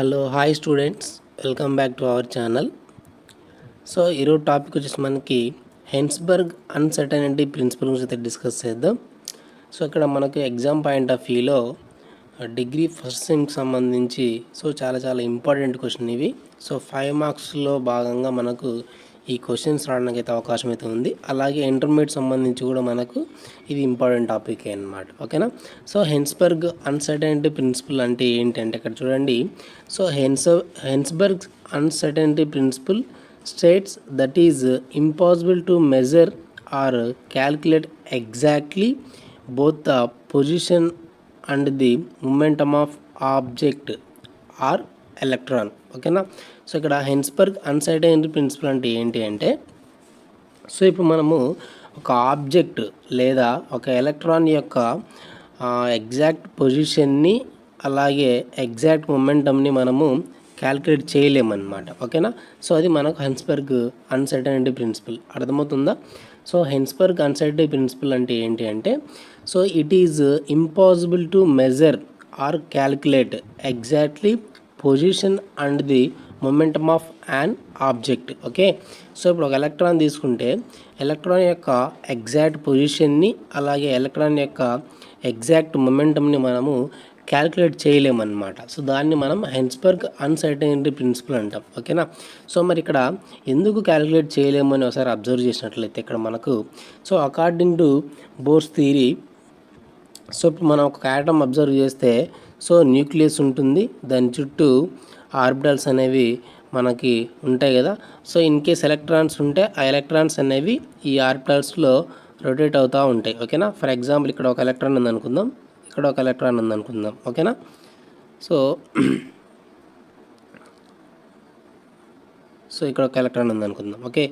Hello hi students, welcome back to our channel. So ఈరోజు topic వచ్చేసి మనకి హెన్స్బర్గ్ uncertainty principal గురించి అయితే డిస్కస్ చేద్దాం. సో ఇక్కడ మనకు ఎగ్జామ్ పాయింట్ ఆఫ్ వ్యూలో డిగ్రీ ఫస్ట్ సెమ్కి సంబంధించి చాలా ఇంపార్టెంట్ క్వశ్చన్ ఇవి. సో 5 మార్క్స్లో భాగంగా మనకు ఈ క్వశ్చన్స్ రావడానికి అయితే అవకాశం అయితే ఉంది. అలాగే ఇంటర్మీడియట్ సంబంధించి కూడా మనకు ఇది ఇంపార్టెంట్ టాపిక్ అన్నమాట. ఓకేనా. సో హెన్స్బర్గ్ అన్సర్టనిటీ ప్రిన్సిపల్ అంటే ఏంటంటే ఇక్కడ చూడండి. So Heisenberg uncertainty principle states that is impossible to measure or calculate exactly both the position and the momentum of object or electron. ఓకేనా. సో ఇక్కడ హెన్స్బర్గ్ అన్సర్టనిటీ ప్రిన్సిపల్ అంటే ఏంటి అంటే, so ఇప్పుడు మనము ఒక ఆబ్జెక్ట్ లేదా ఒక ఎలక్ట్రాన్ యొక్క ఎగ్జాక్ట్ పొజిషన్ని అలాగే ఎగ్జాక్ట్ మొమెంటమ్ని మనము క్యాల్కులేట్ చేయలేమన్నమాట. ఓకేనా. సో అది మనకు హెన్స్బర్గ్ అన్సర్టనిటీ ప్రిన్సిపల్. అర్థమవుతుందా? సో హెన్స్బర్గ్ అన్సర్టనిటీ ప్రిన్సిపల్ అంటే ఏంటి అంటే, so it is impossible to measure or calculate exactly position and the momentum of an object. Okay. So ఇప్పుడు ఒక ఎలక్ట్రాన్ తీసుకుంటే ఎలక్ట్రాన్ యొక్క ఎగ్జాక్ట్ పొజిషన్ని అలాగే ఎలక్ట్రాన్ యొక్క ఎగ్జాక్ట్ మొమెంటమ్ని మనము క్యాల్కులేట్ చేయలేమన్నమాట. సో దాన్ని మనం హెన్స్బర్గ్ అన్సర్టనిటీ ప్రిన్సిపల్ అంటాం. ఓకేనా. సో మరి ఇక్కడ ఎందుకు క్యాల్కులేట్ చేయలేము అని ఒకసారి అబ్జర్వ్ చేసినట్లయితే ఇక్కడ మనకు so according to Bohr's theory, so ఇప్పుడు మనం ఒక ఆటమ్ అబ్జర్వ్ చేస్తే సో న్యూక్లియస్ ఉంటుంది, దాని చుట్టూ ఆర్బిటల్స్ అనేవి మనకి ఉంటాయి కదా. సో ఇన్ కేస్ ఎలక్ట్రాన్స్ ఉంటే ఆ ఎలక్ట్రాన్స్ అనేవి ఈ ఆర్బిటల్స్లో రొటేట్ అవుతూ ఉంటాయి. ఓకేనా. ఫర్ ఎగ్జాంపుల్ ఇక్కడ ఒక ఎలక్ట్రాన్ ఉందనుకుందాం, ఇక్కడ ఒక ఎలక్ట్రాన్ ఉందనుకుందాం. ఓకేనా. సో ఇక్కడ ఒక ఎలక్ట్రాన్ ఉందనుకుందాం. ఓకే.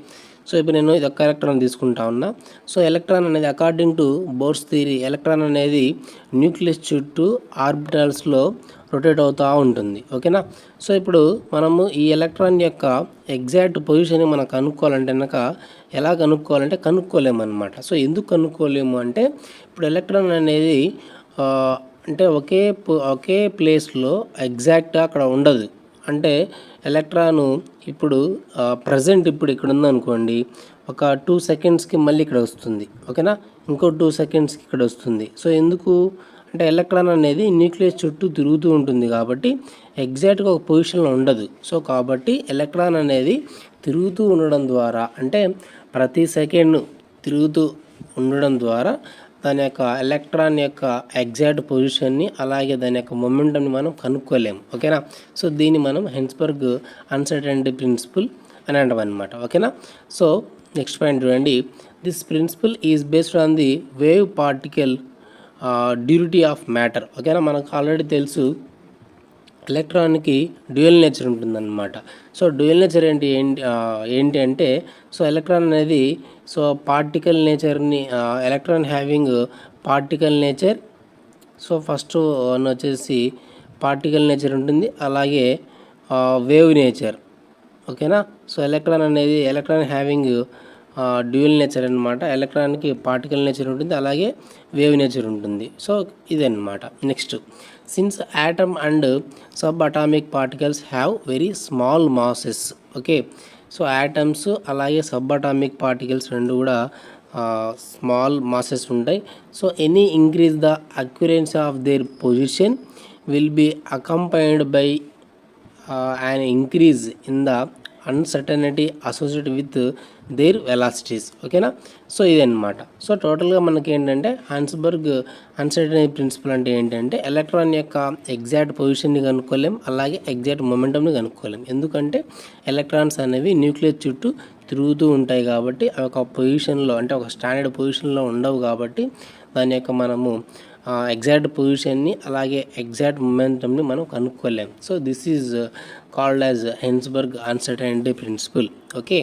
సో ఇప్పుడు నేను ఇది ఒక ఎలక్ట్రాన్ తీసుకుంటా ఉన్నా. సో ఎలక్ట్రాన్ అనేది according to Bohr's theory electron అనేది న్యూక్లియస్ చుట్టూ ఆర్బిటల్స్లో రొటేట్ అవుతూ ఉంటుంది. ఓకేనా. సో ఇప్పుడు మనము ఈ ఎలక్ట్రాన్ యొక్క ఎగ్జాక్ట్ పొజిషన్ మనం కనుక్కోవాలంటే కనుక ఎలా కనుక్కోవాలంటే కనుక్కోలేమన్నమాట. సో ఎందుకు కనుక్కోలేము అంటే ఇప్పుడు ఎలక్ట్రాన్ అనేది అంటే ఒకే ప్లేస్లో ఎగ్జాక్ట్గా అక్కడ ఉండదు. అంటే ఎలక్ట్రాను ఇప్పుడు ప్రజెంట్ ఇప్పుడు ఇక్కడ ఉందనుకోండి, ఒక 2 సెకండ్స్కి మళ్ళీ ఇక్కడ వస్తుంది. ఓకేనా. ఇంకో 2 సెకండ్స్కి ఇక్కడ వస్తుంది. సో ఎందుకు అంటే ఎలక్ట్రాన్ అనేది న్యూక్లియస్ చుట్టూ తిరుగుతూ ఉంటుంది కాబట్టి ఎగ్జాక్ట్గా ఒక పొజిషన్లో ఉండదు. సో కాబట్టి ఎలక్ట్రాన్ అనేది తిరుగుతూ ఉండడం ద్వారా అంటే ప్రతి సెకండ్ తిరుగుతూ ఉండడం ద్వారా దాని యొక్క ఎలక్ట్రాన్ యొక్క ఎగ్జాక్ట్ పొజిషన్ని అలాగే దాని యొక్క మొమెంటమ్ని మనం కనుక్కోలేము. ఓకేనా. సో దీన్ని మనం హెన్స్బర్గ్ అన్సర్టనిటీ ప్రిన్సిపల్ అని అంటాం అనమాట. ఓకేనా. సో నెక్స్ట్ పాయింట్ చూడండి. This principle is based on the wave particle duality of matter. ఓకేనా. మనకు ఆల్రెడీ తెలుసు ఎలక్ట్రాన్కి డ్యూయల్ నేచర్ ఉంటుందన్నమాట. సో డ్యూయల్ నేచర్ ఏంటి అంటే సో ఎలక్ట్రాన్ అనేది సో పార్టికల్ నేచర్ని electron having particle nature. So first one వచ్చేసి పార్టికల్ నేచర్ ఉంటుంది, అలాగే వేవ్ నేచర్. ఓకేనా. So electron having dual nature అనమాట. ఎలక్ట్రాన్కి పార్టికల్ నేచర్ ఉంటుంది, అలాగే వేవ్ నేచర్ ఉంటుంది. సో ఇదన్నమాట. Next, since atom and sub atomic particles have very small masses. Okay. So atoms అలాగే సబ్ అటామిక్ పార్టికల్స్ రెండు కూడా స్మాల్ మాసెస్ ఉంటాయి. So any increase the accuracy of their position will be accompanied by an increase in the uncertainty associated with their velocities. ఓకేనా. So ఇదన్నమాట. So టోటల్గా మనకి ఏంటంటే హెన్స్బర్గ్ uncertainty principle అంటే ఏంటంటే ఎలక్ట్రాన్ యొక్క ఎగ్జాక్ట్ పొజిషన్ని కనుక్కోలేం, అలాగే ఎగ్జాక్ట్ మొమెంటమ్ని కనుక్కోలేం. ఎందుకంటే ఎలక్ట్రాన్స్ అనేవి న్యూక్లియస్ చుట్టూ తిరుగుతూ ఉంటాయి కాబట్టి అవి ఒక పొజిషన్లో అంటే ఒక స్టాండర్డ్ పొజిషన్లో ఉండవు కాబట్టి దాని యొక్క మనము ఎగ్జాక్ట్ పొజిషన్ని అలాగే ఎగ్జాక్ట్ మొమెంటమ్ని మనం కనుక్కోలేం. So this is called as Heisenberg uncertainty principle. Okay.